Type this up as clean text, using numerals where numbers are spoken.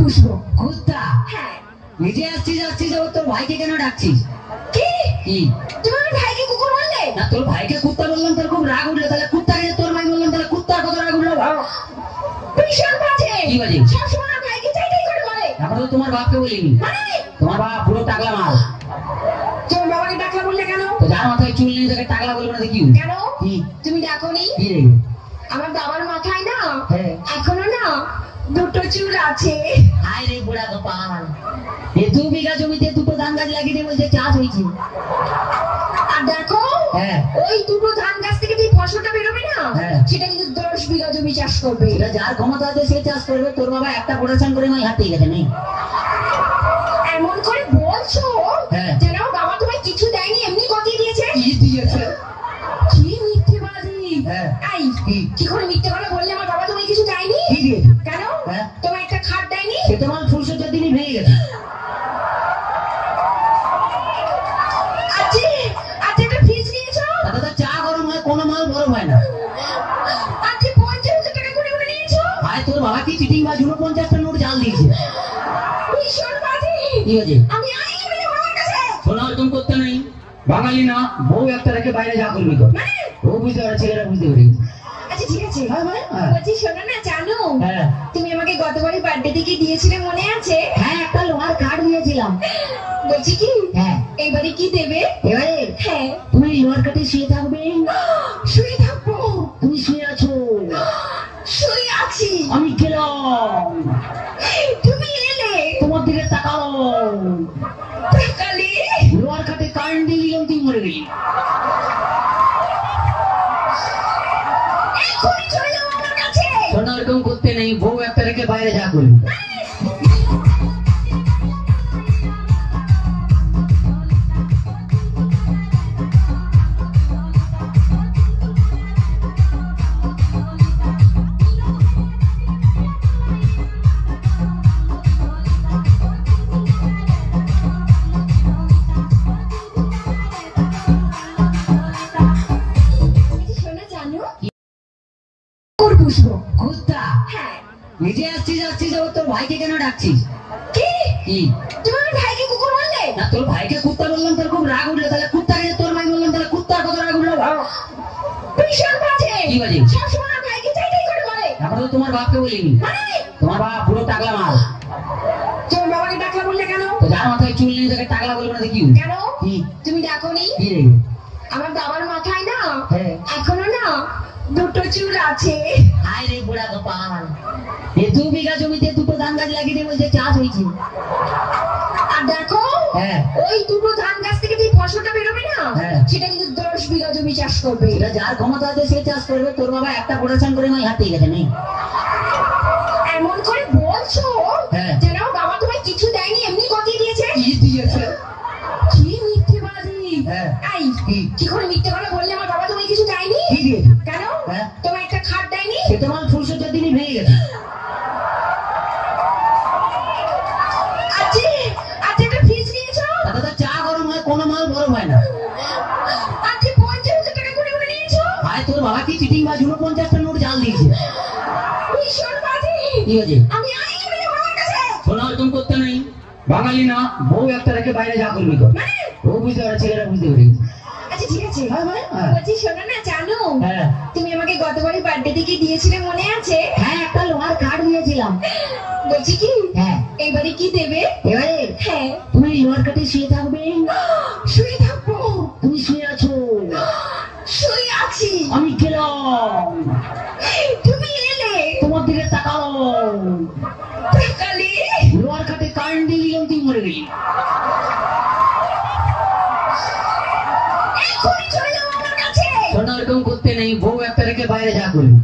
পুষ্প কুত্তা? হ্যাঁ। নিজে আসছিস আসছিস ও তোর ভাইকে কেন ডাকছিস? কি কি তুমি আমার ভাইকে কুকুর বললে? না, তোর ভাইকে কুত্তা বললাম তোর খুব রাগ উঠলো, তাহলে কুত্তাকে যে তোর ভাই বললাম তাহলে কুত্তার কত রাগ উঠলো? ভীষণ বাজে। কি বাজে? সবসময় আমার ভাইকে চাইতেই করে বলে। এখন তো তোমার বাপকে বলিনি, মানে তোমার বাপ পুরো টাকলা মাল। তোমার বাবাকে ডাকলা বললে কেন? তো যার মাথায় চুল নেই তাকে টাকলা বলবো না কি? কেন কি তুমি ডাকোনি? কি রে? আমার বাবার মাথায় না হ্যাঁ। এখনো না দুটো চুল আছে। হায় রে বুড়া কপাল, এ 2 বিঘা জমিতে দুটো ধান গাছ লাগিয়ে দিয়ে বলছে চাষ হয়েছে। আর দেখো হ্যাঁ। ওই দুটো ধান গাছ থেকে যে ফসলটা বেরোবে না হ্যাঁ। সেটা কিন্তু 10 বিঘা জমি চাষ করবে। এটা যার ক্ষমতা আছে সে চাষ করবে, তোর বাবা একটা প্রোডাকশন করে নয় হাতে গেছে নেই। এমন করে বলছো হ্যাঁ। যেন বাবা তোমায় কিছু দেয়নি, এমনি কথা দিয়েছে। কি দিয়েছে? কি মিথ্যেবাদী! হ্যাঁ। এই কি করে মিথ্যে কথা বললে আমার বাবা তোমায় কিছু দেয়নি? কি দিয়েছে? কেন হ্যাঁ। তোমায় একটা খাট দেয়নি? সে তোমার ফুলসজ্জার দিনই ভেঙে গেছে। আজকে আজকে একটা ফ্রিজ নিয়েছো? তাতে তো চা গরম হয়, কোনো মাল গরম হয় না। আজকে 50,000 টাকা করে করে নিয়েছো? ভাই তোর বাবা কি চিটিং বা 49টা নোট জাল দিয়েছে? ভীষণ বাজে। কি হয়েছে? আমি আই চলে যাবো আমার কাছে। শোনা এরকম করতে নেই, বাঙালি না, বউ একটা রেখে বাইরে যা করবি কর। মানে ও বুঝতে পারে, ছেলেরা বুঝতে পারে। আচ্ছা ঠিক আছে। হ্যাঁ মানে হ্যাঁ। বলছি শোনো না, জানো হ্যাঁ। তুমি আমাকে গতবারই বার্থডে থেকে দিয়েছিলে মনে আছে? হ্যাঁ, একটা লোহার কাঠ দিয়েছিলাম। বলছি কি হ্যাঁ। এইবারে কি দেবে? এবারে হ্যাঁ। তুমি লোহার কাঠে শুয়ে থাকবে। শুয়ে থাকবো? তুমি শুয়ে আছো, শুয়ে আছি। আমি গেলাম, তুমি এলে, তোমার দিকে তাকালাম, তাকালে লোহার কাঠে কারেন্ট দিয়ে দিলাম, তুই মরে গেলি। এখনই চলে যাবো আমার কাছে। শোনা এরকম করতে নেই, বউ একটা রেখে বাইরে যা করবি। শোনো জানো কুকুর পুষ্প কুত্তা? হ্যাঁ। নিজে আসছিস আসছিস ও তোর ভাইকে কেন ডাকছিস? কি কি তুমি আমার ভাইকে কুকুর বললে? না, তোর ভাইকে কুত্তা বললাম তোর খুব রাগ উঠলো, তাহলে কুত্তাকে যে তোর ভাই বললাম তাহলে কুত্তার কত রাগ উঠলো? ভীষণ বাজে। কি বাজে? সবসময় আমার ভাইকে চাইতেই করে বলে। এখন তো তোমার বাপকে বলিনি, মানে তোমার বাপ পুরো টাকলা মাল। তোমার বাবাকে ডাকলা বললে কেন? তো যার মাথায় চুল নেই তাকে টাকলা বলবো না কি? কেন কি তুমি ডাকোনি? কি রে? আমার বাবার মাথায় না হ্যাঁ। এখনো না দুটো চুল আছে। হায় রে বুড়া কপাল, এ 2 বিঘা জমিতে দুটো ধান গাছ লাগিয়ে দিয়ে বলছে চাষ হয়েছে। আর দেখো হ্যাঁ। ওই দুটো ধান গাছ থেকে যে ফসলটা বেরোবে না হ্যাঁ। সেটা কিন্তু 10 বিঘা জমি চাষ করবে। এটা যার ক্ষমতা আছে সে চাষ করবে, তোর বাবা একটা প্রোডাকশন করে নয় হাতে গেছে নেই। এমন করে বলছো হ্যাঁ। যেন বাবা তোমায় কিছু দেয়নি, এমনি কথা দিয়েছে। কি দিয়েছে? কি মিথ্যেবাদী! হ্যাঁ। এই কি করে মিথ্যে কথা বললে আমার বাবা তোমায় কিছু দেয়নি? কি দিয়েছে? কেন হ্যাঁ। তোমায় একটা খাট দেয়নি? সে তোমার ফুলসজ্জার দিনই ভেঙে গেছে। আজকে আজকে একটা ফ্রিজ নিয়েছো? তাতে তো চা গরম হয়, কোনো মাল গরম হয় না। আজকে 50,000 টাকা করে করে নিয়েছো? ভাই তোর বাবা কি চিটিং বা 49টা নোট জাল দিয়েছে? ভীষণ বাজে। কি হয়েছে? আমি আই চলে যাবো আমার কাছে। শোনা এরকম করতে নেই, বাঙালি না, বউ একটা রেখে বাইরে যা করবি কর। মানে ও বুঝতে পারে, ছেলেরা বুঝতে পারে। আচ্ছা ঠিক আছে। হ্যাঁ মানে হ্যাঁ। বলছি শোনো না, জানো হ্যাঁ। তুমি আমাকে গতবারই বার্থডে থেকে দিয়েছিলে মনে আছে? হ্যাঁ, একটা লোহার কাঠ দিয়েছিলাম। বলছি কি হ্যাঁ। এইবারে কি দেবে? এবারে হ্যাঁ। তুমি লোহার কাঠে শুয়ে থাকবে। শুয়ে থাকবো? তুমি শুয়ে আছো, শুয়ে আছি। আমি গেলাম, তুমি এলে, তোমার দিকে তাকালাম, তাকালে লোহার কাঠে কারেন্ট দিয়ে দিলাম, তুই মরে গেলি। এখনই চলে যাবো আমার কাছে। শোনা এরকম করতে নেই, বউ একটা রেখে বাইরে যা করবি।